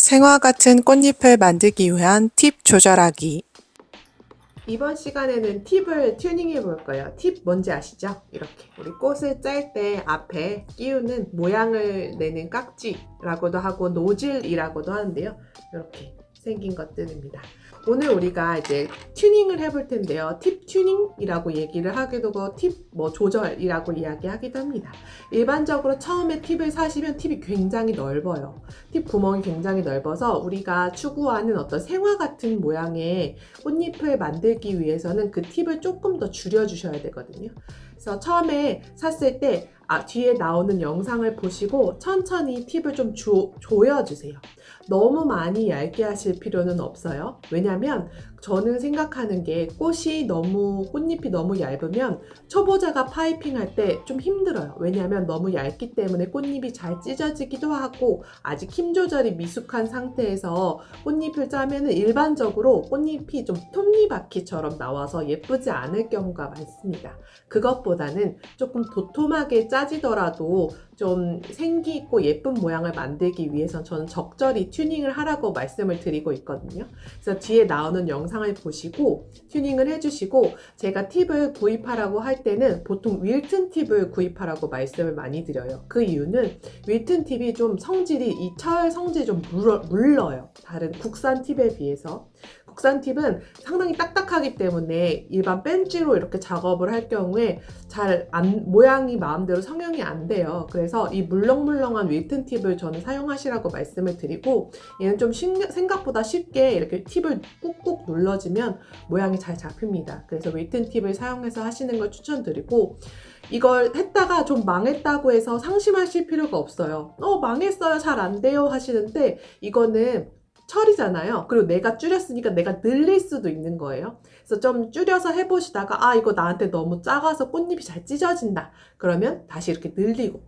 생화 같은 꽃잎을 만들기 위한 팁 조절하기. 이번 시간에는 팁을 튜닝해 볼 거예요. 팁 뭔지 아시죠? 이렇게 우리 꽃을 짤 때 앞에 끼우는 모양을 내는 깍지라고도 하고 노즐이라고도 하는데요. 이렇게 생긴 것들입니다. 오늘 우리가 이제 튜닝을 해볼 텐데요. 팁 튜닝이라고 얘기를 하기도 하고 팁 조절이라고 이야기하기도 합니다. 일반적으로 처음에 팁을 사시면 팁이 굉장히 넓어요. 팁 구멍이 굉장히 넓어서 우리가 추구하는 어떤 생화 같은 모양의 꽃잎을 만들기 위해서는 그 팁을 조금 더 줄여주셔야 되거든요. 그래서 처음에 샀을 때 뒤에 나오는 영상을 보시고 천천히 팁을 좀 조여주세요. 너무 많이 얇게 하실 필요는 없어요. 왜냐면 저는 생각하는 게 꽃잎이 너무 얇으면 초보자가 파이핑 할 때 좀 힘들어요. 왜냐면 너무 얇기 때문에 꽃잎이 잘 찢어지기도 하고 아직 힘 조절이 미숙한 상태에서 꽃잎을 짜면은 일반적으로 꽃잎이 좀 톱니바퀴처럼 나와서 예쁘지 않을 경우가 많습니다. 그것보다는 조금 도톰하게 짜지더라도 좀 생기 있고 예쁜 모양을 만들기 위해서 저는 적절히 튜닝을 하라고 말씀을 드리고 있거든요. 그래서 뒤에 나오는 영상을 보시고 튜닝을 해주시고 제가 팁을 구입하라고 할 때는 보통 윌튼 팁을 구입하라고 말씀을 많이 드려요. 그 이유는 윌튼 팁이 좀 성질이 이 철 성질이 좀 물러요. 다른 국산 팁에 비해서. 국산 팁은 상당히 딱딱하기 때문에 일반 벤치로 이렇게 작업을 할 경우에 모양이 마음대로 성형이 안 돼요. 그래서 이 물렁물렁한 윌튼 팁을 저는 사용하시라고 말씀을 드리고 얘는 좀 생각보다 쉽게 이렇게 팁을 꾹꾹 눌러주면 모양이 잘 잡힙니다. 그래서 윌튼 팁을 사용해서 하시는 걸 추천드리고 이걸 했다가 좀 망했다고 해서 상심하실 필요가 없어요. 망했어요. 잘 안 돼요 하시는데 이거는 철이잖아요. 그리고 내가 줄였으니까 내가 늘릴 수도 있는 거예요. 그래서 좀 줄여서 해보시다가 이거 나한테 너무 작아서 꽃잎이 잘 찢어진다. 그러면 다시 이렇게 늘리고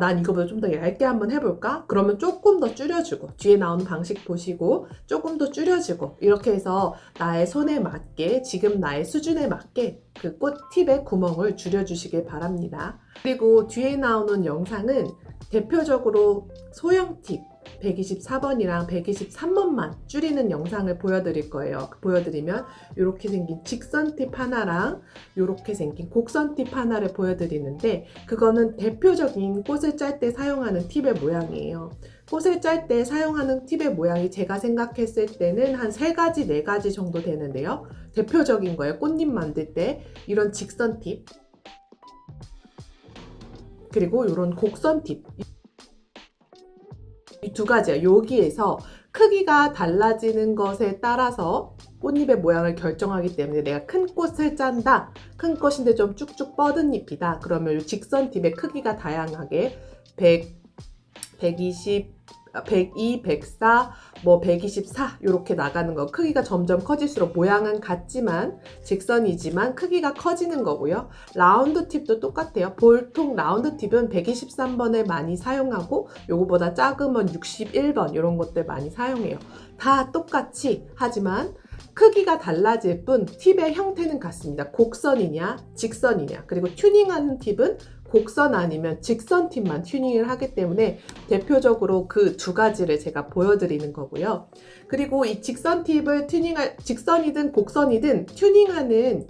난 이거보다 좀 더 얇게 한번 해볼까? 그러면 조금 더 줄여주고 뒤에 나오는 방식 보시고 조금 더 줄여주고 이렇게 해서 나의 손에 맞게 지금 나의 수준에 맞게 그 꽃 팁의 구멍을 줄여주시길 바랍니다. 그리고 뒤에 나오는 영상은 대표적으로 소형 팁 124번이랑 123번만 줄이는 영상을 보여드릴 거예요. 보여드리면 이렇게 생긴 직선 팁 하나랑 이렇게 생긴 곡선 팁 하나를 보여드리는데 그거는 대표적인 꽃을 짤 때 사용하는 팁의 모양이에요. 꽃을 짤 때 사용하는 팁의 모양이 제가 생각했을 때는 한 3가지, 4가지 정도 되는데요. 대표적인 거예요. 꽃잎 만들 때 이런 직선 팁 그리고 이런 곡선 팁 이 2가지예요. 여기에서 크기가 달라지는 것에 따라서 꽃잎의 모양을 결정하기 때문에 내가 큰 꽃을 짠다. 큰 꽃인데 좀 쭉쭉 뻗은 잎이다. 그러면 이 직선 팁의 크기가 다양하게 100, 120, 102, 104, 124 이렇게 나가는 거. 크기가 점점 커질수록 모양은 같지만 직선이지만 크기가 커지는 거고요. 라운드 팁도 똑같아요. 보통 라운드 팁은 123번을 많이 사용하고 요거보다 작으면 61번 이런 것들 많이 사용해요. 다 똑같이 하지만 크기가 달라질 뿐 팁의 형태는 같습니다. 곡선이냐 직선이냐 그리고 튜닝하는 팁은 곡선 아니면 직선 팁만 튜닝을 하기 때문에 대표적으로 그 2가지를 제가 보여드리는 거고요. 그리고 이 직선 팁을 직선이든 곡선이든 튜닝하는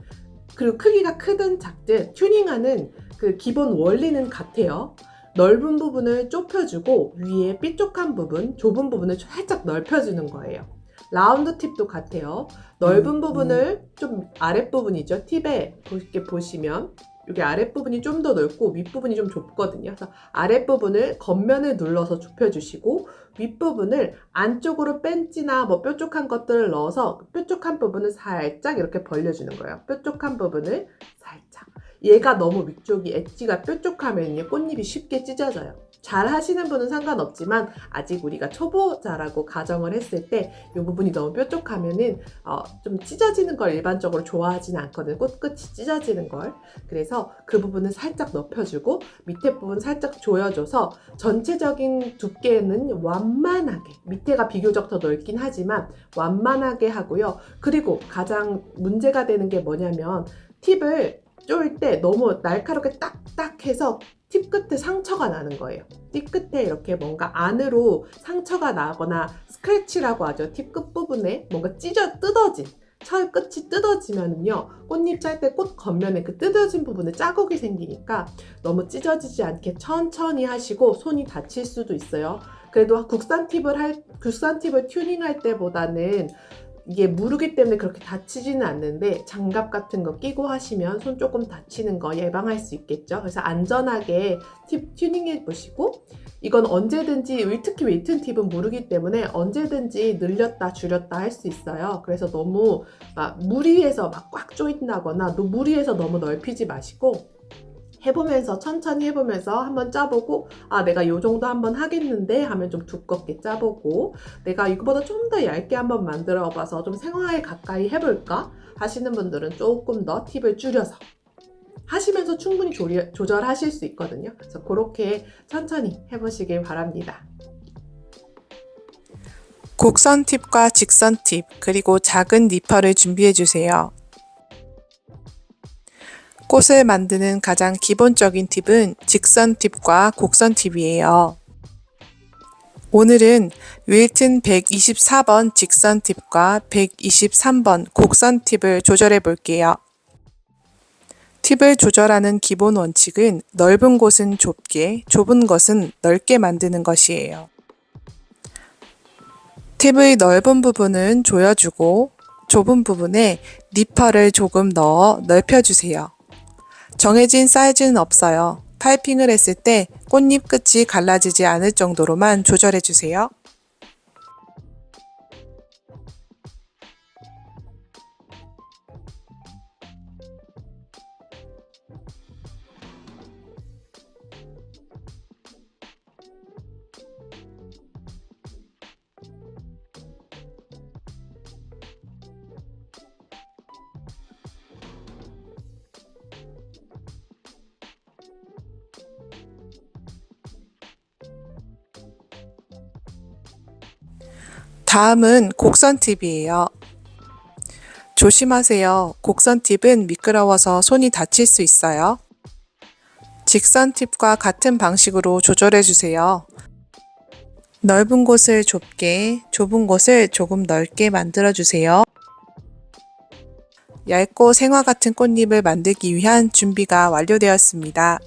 그리고 크기가 크든 작든 튜닝하는 그 기본 원리는 같아요. 넓은 부분을 좁혀주고 위에 뾰족한 부분, 좁은 부분을 살짝 넓혀주는 거예요. 라운드 팁도 같아요. 넓은 부분을 좀 아랫부분이죠. 팁에 이렇게 보시면 여기 아랫부분이 좀 더 넓고 윗부분이 좀 좁거든요. 그래서 아랫부분을 겉면을 눌러서 좁혀주시고 윗부분을 안쪽으로 벤치나 뾰족한 것들을 넣어서 뾰족한 부분을 살짝 이렇게 벌려주는 거예요. 뾰족한 부분을 살짝. 얘가 너무 위쪽이 엣지가 뾰족하면요 꽃잎이 쉽게 찢어져요. 잘 하시는 분은 상관없지만 아직 우리가 초보자라고 가정을 했을 때 이 부분이 너무 뾰족하면은 좀 찢어지는 걸 일반적으로 좋아하지는 않거든요. 꽃끝이 찢어지는 걸. 그래서 그 부분은 살짝 넓혀주고 밑에 부분 살짝 조여줘서 전체적인 두께는 완만하게 밑에가 비교적 더 넓긴 하지만 완만하게 하고요. 그리고 가장 문제가 되는 게 뭐냐면 팁을 쪼일 때 너무 날카롭게 딱딱 해서 팁 끝에 상처가 나는 거예요. 팁 끝에 이렇게 뭔가 안으로 상처가 나거나 스크래치라고 하죠. 팁 끝부분에 뭔가 뜯어진 철 끝이 뜯어지면은요, 꽃잎 짤 때 꽃 겉면에 그 뜯어진 부분에 자국이 생기니까 너무 찢어지지 않게 천천히 하시고 손이 다칠 수도 있어요. 그래도 국산 팁을 튜닝할 때보다는 이게 무르기 때문에 그렇게 다치지는 않는데 장갑 같은 거 끼고 하시면 손 조금 다치는 거 예방할 수 있겠죠. 그래서 안전하게 팁 튜닝해 보시고, 이건 언제든지, 특히 웨이튼 팁은 무르기 때문에 언제든지 늘렸다 줄였다 할 수 있어요. 그래서 너무 막 무리해서 막 꽉 조인다거나 무리해서 너무 넓히지 마시고, 해보면서 천천히 해보면서 한번 짜보고, 아 내가 요 정도 한번 하겠는데 하면 좀 두껍게 짜보고, 내가 이거보다 좀 더 얇게 한번 만들어 봐서 좀 생활에 가까이 해볼까 하시는 분들은 조금 더 팁을 줄여서 하시면서 충분히 조절하실 수 있거든요. 그래서 그렇게 천천히 해보시길 바랍니다. 곡선 팁과 직선 팁, 그리고 작은 니퍼를 준비해 주세요. 꽃을 만드는 가장 기본적인 팁은 직선 팁과 곡선 팁이에요. 오늘은 윌튼 124번 직선 팁과 123번 곡선 팁을 조절해 볼게요. 팁을 조절하는 기본 원칙은 넓은 곳은 좁게, 좁은 것은 넓게 만드는 것이에요. 팁의 넓은 부분은 조여주고 좁은 부분에 니퍼를 조금 넣어 넓혀주세요. 정해진 사이즈는 없어요. 파이핑을 했을 때 꽃잎 끝이 갈라지지 않을 정도로만 조절해주세요. 다음은 곡선 팁이에요. 조심하세요. 곡선 팁은 미끄러워서 손이 다칠 수 있어요. 직선 팁과 같은 방식으로 조절해주세요. 넓은 곳을 좁게, 좁은 곳을 조금 넓게 만들어주세요. 얇고 생화 같은 꽃잎을 만들기 위한 준비가 완료되었습니다.